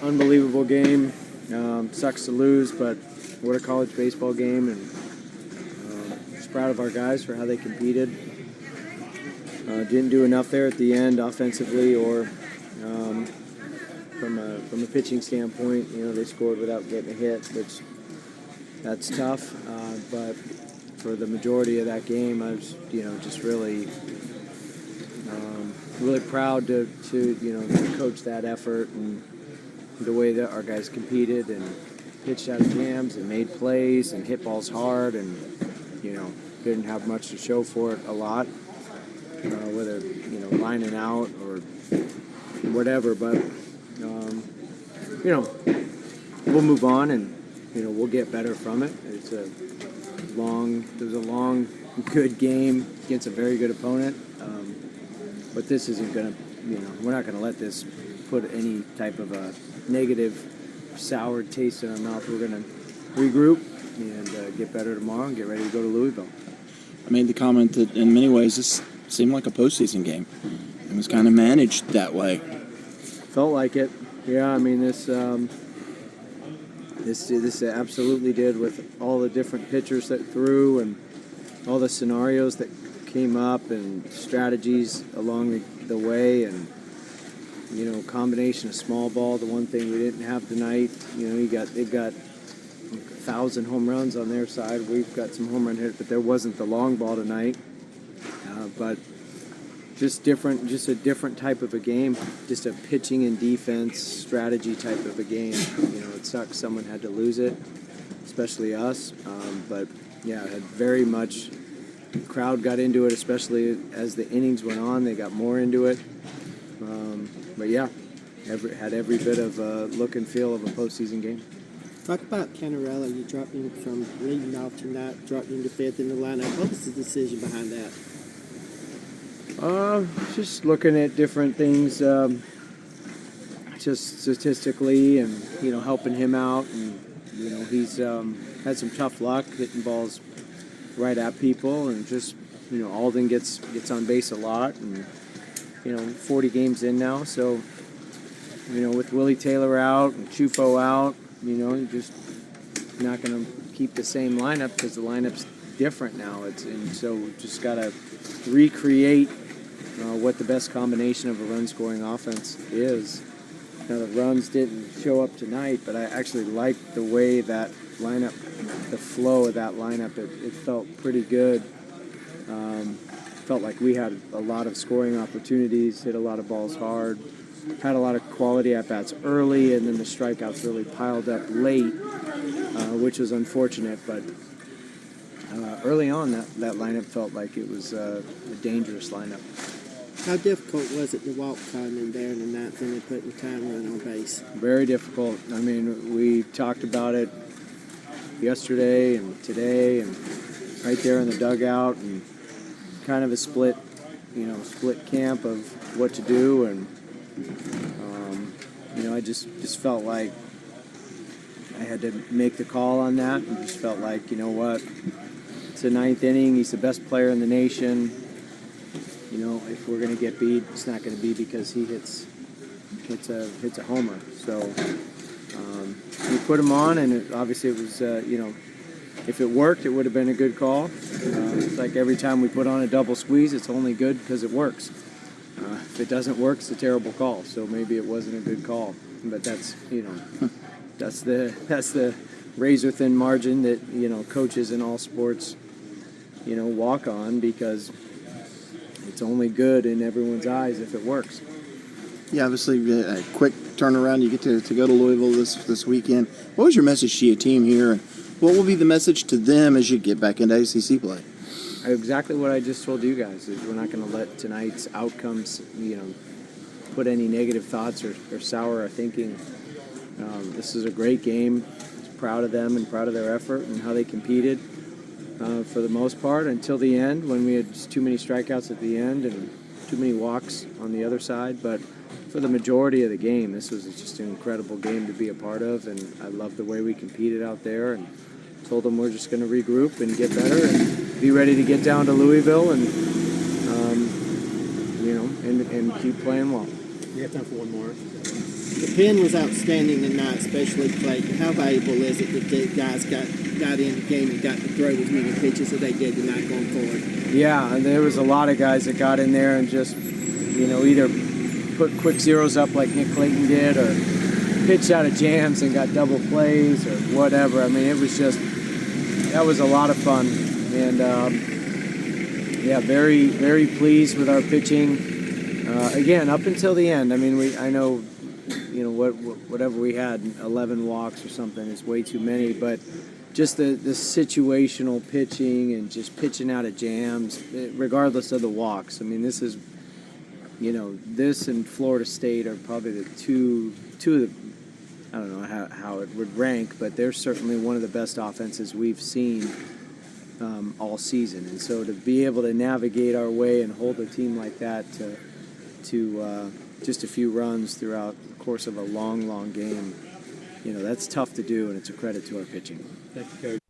unbelievable game. Sucks to lose, but what a college baseball game, and just proud of our guys for how they competed. Didn't do enough there at the end offensively or from a pitching standpoint. They scored without getting a hit, which that's tough. But for the majority of that game, I was just really proud to coach that effort and the way that our guys competed and pitched out of jams and made plays and hit balls hard and didn't have much to show for it a lot, whether lining out or whatever. But we'll move on and we'll get better from it. It was a long, good game against a very good opponent. But this isn't going to, we're not going to let this put any type of a negative, sour taste in our mouth. We're going to regroup and get better tomorrow and get ready to go to Louisville. I made the comment that in many ways this seemed like a postseason game. It was kind of managed that way. Felt like it. Yeah, I mean, this absolutely did with all the different pitchers that threw and all the scenarios that came up and strategies along the way, and combination of small ball. The one thing we didn't have tonight, they've got 1,000 home runs on their side. We've got some home run hit, but there wasn't the long ball tonight. But just a different type of a game, just a pitching and defense strategy type of a game. It sucks someone had to lose it, especially us. But yeah, it had very much. The crowd got into it, especially as the innings went on. They got more into it. But yeah, had every bit of look and feel of a postseason game. Talk about Canarella. You dropped him from leading off to not, dropped him to fifth in the lineup. What was the decision behind that? Just looking at different things, just statistically, and helping him out. And he's had some tough luck hitting balls right at people, and just Alden gets on base a lot, and 40 games in now, so with Willie Taylor out and Chufo out, you're just not going to keep the same lineup because the lineup's different now. So just got to recreate what the best combination of a run-scoring offense is. Now the runs didn't show up tonight, but I actually liked the way that lineup, the flow of that lineup. It felt pretty good. Felt like we had a lot of scoring opportunities, hit a lot of balls hard, had a lot of quality at-bats early, and then the strikeouts really piled up late, which was unfortunate. But early on, that lineup felt like it was a dangerous lineup. How difficult was it to walk Condon there in the ninth inning, putting the time run on base? Very difficult. I mean, we talked about it yesterday and today, and right there in the dugout, and kind of a split camp of what to do, and I just felt like I had to make the call on that, and just felt like, what, it's the ninth inning. He's the best player in the nation. If we're going to get beat, it's not going to be because he hits a homer. So we put him on, and obviously it was, if it worked, it would have been a good call. It's like every time we put on a double squeeze, it's only good because it works. If it doesn't work, it's a terrible call. So maybe it wasn't a good call. But that's the razor thin margin that coaches in all sports walk on, because it's only good in everyone's eyes if it works. Yeah, obviously a quick turnaround. You get to go to Louisville this weekend. What was your message to your team here, and what will be the message to them as you get back into ACC play? Exactly what I just told you guys. Is we're not going to let tonight's outcomes, put any negative thoughts or sour our thinking. This is a great game. I'm proud of them and proud of their effort and how they competed for the most part until the end, when we had just too many strikeouts at the end and too many walks on the other side. But for the majority of the game, this was just an incredible game to be a part of, and I love the way we competed out there, and told them we're just going to regroup and get better and be ready to get down to Louisville and and keep playing well. We have time for one more. The pen was outstanding tonight, especially Clayton. How valuable is it that the guys got in the game and got to throw as many pitches as they did tonight going forward? Yeah, and there was a lot of guys that got in there and just, either put quick zeros up like Nick Clayton did, or pitched out of jams and got double plays or whatever. I mean, that was a lot of fun. And, very, very pleased with our pitching. Again, up until the end. I mean, I know, whatever we had, 11 walks or something is way too many, but just the situational pitching and just pitching out of jams, regardless of the walks. I mean, this is, this and Florida State are probably the two of the, I don't know how it would rank, but they're certainly one of the best offenses we've seen all season. And so to be able to navigate our way and hold a team like that to just a few runs throughout the course of a long, long game, that's tough to do, and it's a credit to our pitching. Thank you, Coach.